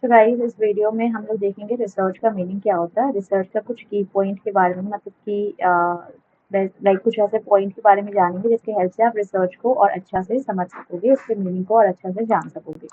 तो गाइस इस वीडियो में हम लोग देखेंगे रिसर्च का मीनिंग क्या होता है, रिसर्च का कुछ की पॉइंट के बारे में, मतलब कि लाइक कुछ ऐसे पॉइंट के बारे में जानेंगे जिसके हेल्प से आप रिसर्च को और अच्छा से समझ सकोगे, इसके मीनिंग को और अच्छा से जान सकोगे।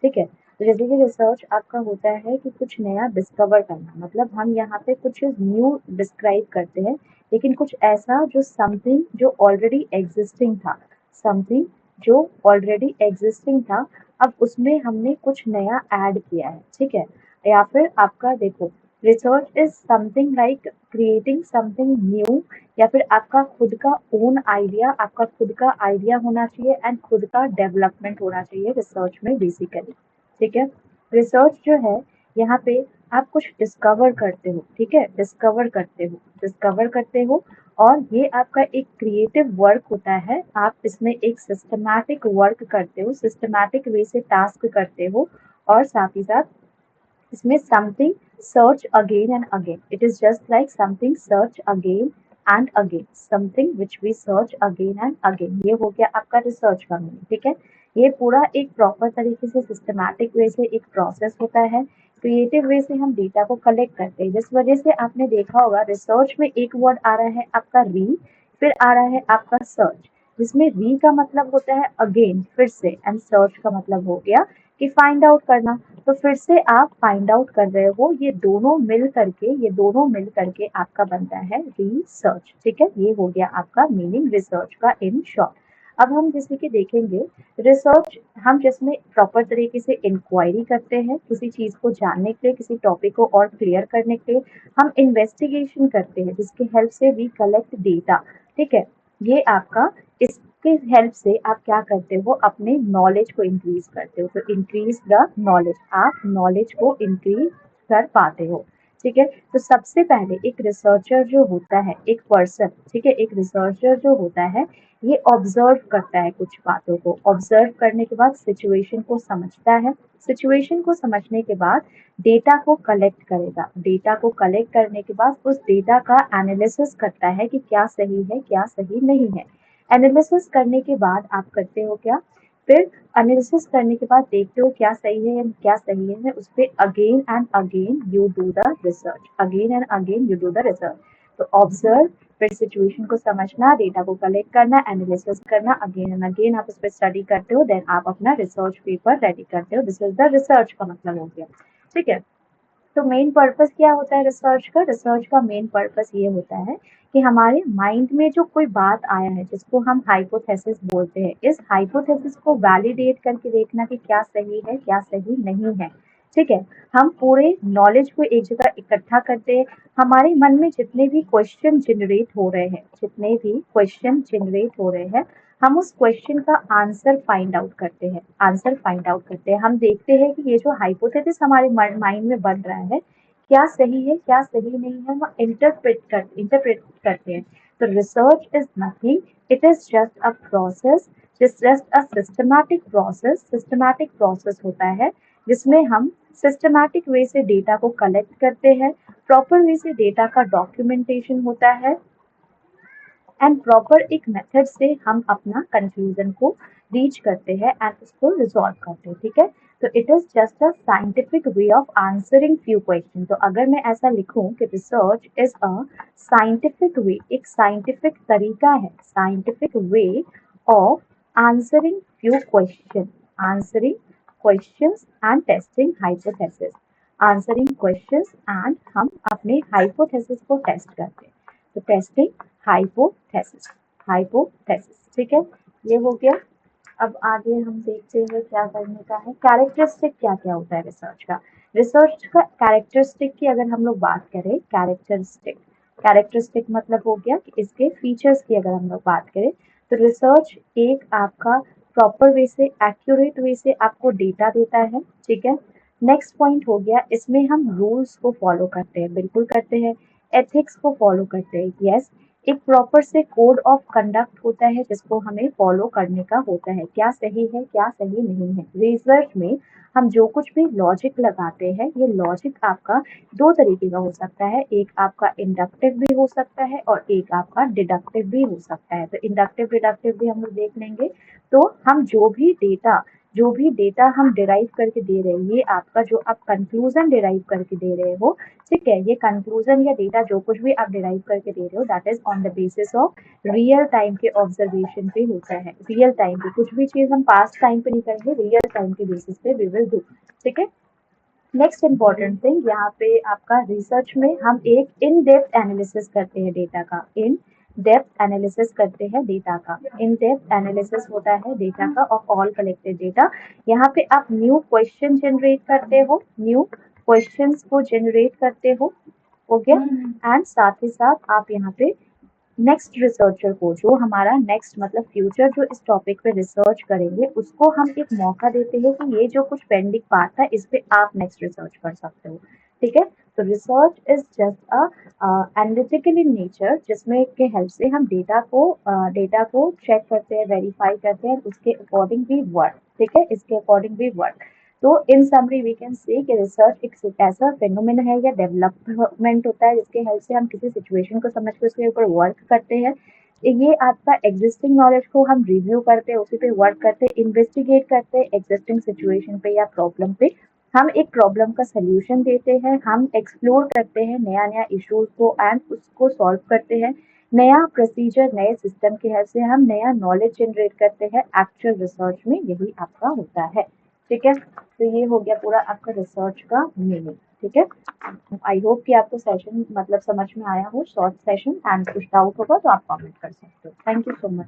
ठीक है, तो जैसे कि रिसर्च आपका होता है कि कुछ नया डिस्कवर करना, मतलब हम यहाँ पे कुछ न्यू डिस्क्राइब करते हैं, लेकिन कुछ ऐसा जो समथिंग जो ऑलरेडी एग्जिस्टिंग था, समथिंग जो ऑलरेडी एग्जिस्टिंग था, अब उसमें हमने कुछ नया ऐड किया है। ठीक है, या फिर आपका देखो, research is something like creating something new, या फिर आपका खुद का ओन आइडिया, आपका खुद का आइडिया होना चाहिए एंड खुद का डेवलपमेंट होना चाहिए रिसर्च में बेसिकली। ठीक है, रिसर्च जो है यहाँ पे आप कुछ डिस्कवर करते हो। ठीक है, डिस्कवर करते हो और ये आपका एक क्रिएटिव वर्क होता है। आप इसमें एक सिस्टमैटिक वर्क करते हो, सिस्टमैटिक वे से टास्क करते हो, और साथ ही साथ इसमें something search again and again, it is just like something search again and again, something which we search again and again, ये हो गया आपका रिसर्च का मीनिंग। ठीक है, ये पूरा एक प्रॉपर तरीके से सिस्टमैटिक वे से एक प्रोसेस होता है, क्रिएटिव वे से हम डेटा को कलेक्ट करते हैं, जिस वजह से आपने देखा होगा रिसर्च में एक वर्ड आ रहा है आपका री, फिर आ रहा है आपका सर्च, जिसमें री का मतलब होता है अगेन, फिर से, एंड सर्च का मतलब हो गया कि फाइंड आउट करना। तो फिर से आप फाइंड आउट कर रहे हो, ये दोनों मिल करके आपका बनता है रिसर्च। ठीक है, ये हो गया आपका मीनिंग रिसर्च का इन शॉर्ट। अब हम जैसे कि देखेंगे रिसर्च, हम जिसमें प्रॉपर तरीके से इंक्वायरी करते हैं किसी चीज को जानने के लिए, किसी टॉपिक को और क्लियर करने के लिए हम इन्वेस्टिगेशन करते हैं, जिसके हेल्प से वी कलेक्ट डेटा। ठीक है, ये आपका इसके हेल्प से आप क्या करते हो, अपने नॉलेज को इंक्रीज करते हो। तो इंक्रीज द नॉलेज, आप नॉलेज को इंक्रीज कर पाते हो। ठीक है, तो सबसे पहले एक रिसर्चर जो होता है, एक पर्सन, ठीक है, एक रिसर्चर जो होता है ये ऑब्जर्व करता है कुछ बातों को, ऑब्जर्व करने के बाद सिचुएशन को समझता है, सिचुएशन को समझने के बाद डेटा को कलेक्ट करेगा, डेटा को कलेक्ट करने के बाद उस डेटा का एनालिसिस करता है कि क्या सही है क्या सही नहीं है। एनालिसिस करने के बाद आप करते हो क्या, फिर एनालिसिस करने के बाद देखते हो क्या सही है क्या सही है, उस पर again and again you do the research, again and again you do the research. तो ऑब्जर्व, फिर सिचुएशन को समझना, डेटा को कलेक्ट करना, एनालिसिस करना, अगेन एंड अगेन आप उस पर स्टडी करते हो, देन आप अपना रिसर्च पेपर रेडी करते हो। दिस इज द रिसर्च का मतलब हो गया। ठीक है, तो मेन पर्पस क्या होता है रिसर्च का, रिसर्च का मेन पर्पस ये होता है कि हमारे माइंड में जो कोई बात आया है, जिसको हम हाइपोथेसिस बोलते हैं, इस हाइपोथेसिस को वैलिडेट करके देखना कि क्या सही है क्या सही नहीं है। ठीक है, हम पूरे नॉलेज को एक जगह इकट्ठा करते हैं, हमारे मन में जितने भी क्वेश्चन जनरेट हो रहे हैं, हम उस क्वेश्चन का आंसर फाइंड आउट करते हैं, हम देखते हैं कि ये जो हाइपोथेसिस हमारे माइंड में बन रहा है क्या सही है क्या सही नहीं है, हम इंटरप्रेट करते हैं। तो research is nothing, it is just a process, just a systematic process होता है, जिसमें हम सिस्टमैटिक वे से डेटा को कलेक्ट करते हैं, प्रॉपर वे से डेटा का डॉक्यूमेंटेशन होता है, एंड प्रॉपर एक मेथड से हम अपना कंक्लूजन को रीच करते हैं एंड उसको रिजॉल्व करते हैं। ठीक है, तो it is just a scientific way of answering few question. तो अगर मैं ऐसा लिखूं कि research is a scientific way, एक साइंटिफिक तरीका है, scientific way of answering few question, answering questions and testing hypothesis, answering questions and हम अपने हाइपोथेसिस को टेस्ट करते हैं। तो टेस्टिंग हाइपोथेसिस, ठीक है, ये हो गया। अब आगे हम देखते हैं क्या करने का है। कैरेक्टरिस्टिक क्या क्या होता है रिसर्च का, रिसर्च का कैरेक्टरिस्टिक की अगर हम लोग बात करें, कैरेक्टरिस्टिक मतलब हो गया कि इसके फीचर्स की अगर हम लोग बात करें, तो रिसर्च एक आपका प्रॉपर वे से, एक्यूरेट वे से आपको डेटा देता है। ठीक है, नेक्स्ट पॉइंट हो गया, इसमें हम रूल्स को फॉलो करते हैं, बिल्कुल करते हैं, एथिक्स को फॉलो करते हैं, यस, एक प्रॉपर से कोड ऑफ कंडक्ट होता है जिसको हमें फॉलो करने का होता है, क्या सही है क्या सही नहीं है। रिसर्च में हम जो कुछ भी लॉजिक लगाते हैं, ये लॉजिक आपका दो तरीके का हो सकता है, एक आपका इंडक्टिव भी हो सकता है और एक आपका डिडक्टिव भी हो सकता है। तो इंडक्टिव डिडक्टिव भी हम लोग देख लेंगे। तो हम जो भी डेटा, जो भी डेटा हम डिराइव करके दे रहे हैं, ये आपका जो आप कंक्लूजन डिराइव करके दे रहे हो, ठीक है, ये कंक्लूजन या डेटा जो कुछ भी आप डिराइव करके दे रहे हो, that is on the basis of real time के ऑब्जर्वेशन पे होता है। रियल टाइम पे कुछ भी चीज हम पास्ट टाइम पे नहीं करेंगे, रियल टाइम के बेसिस पे वी विल डू, ठीक है। नेक्स्ट इम्पॉर्टेंट थिंग, यहाँ पे आपका रिसर्च में हम एक इन डेप्थ एनालिसिस करते हैं डेटा का, इन डेप्थ एनालिसिस करते हैं डेटा का। इन डेप्थ एनालिसिस होता है डेटा का ऑफ ऑल कलेक्टेड डेटा। यहाँ पे आप न्यू क्वेश्चन जनरेट करते हो, न्यू क्वेश्चंस को जनरेट करते हो गया, एंड साथ ही साथ आप यहाँ पे नेक्स्ट रिसर्चर को, जो हमारा नेक्स्ट मतलब फ्यूचर जो इस टॉपिक पे रिसर्च करेंगे, उसको हम एक मौका देते हैं कि ये जो कुछ पेंडिंग पार्ट था इस पे आप नेक्स्ट रिसर्च कर सकते हो, ठीक है। तो research is just analytical in nature, जिसमें के हेल्प से हम डेटा को चेक करते हैं, वेरीफाई करते हैं, उसके अकॉर्डिंग भी वर्क, ठीक है, इसके अकॉर्डिंग भी वर्क। तो इन समरी वी कैन से कि रिसर्च एक ऐसा फेनोमेन है या डेवलपमेंट होता है जिसके हेल्प से हम किसी सिचुएशन को समझ के उसके ऊपर वर्क करते हैं। ये आपका एग्जिस्टिंग नॉलेज को हम रिव्यू करते हैं, उसी पे वर्क करते हैं, इन्वेस्टिगेट करते हैं एग्जिस्टिंग सिचुएशन पे या प्रॉब्लम पे, हम एक प्रॉब्लम का सोल्यूशन देते हैं, हम एक्सप्लोर करते हैं नया नया इश्यूज को एंड उसको सॉल्व करते हैं, नया प्रोसीजर नए सिस्टम की हेल्प से हम नया नॉलेज जनरेट करते हैं। एक्चुअल रिसर्च में यही आपका होता है, ठीक है। तो ये हो गया पूरा आपका रिसर्च का मीनिंग, ठीक है। आई होप कि आपको सेशन मतलब समझ में आया हो, शॉर्ट सेशन, एंड कुछ डाउट होगा तो आप कमेंट कर सकते हो। Thank you so much.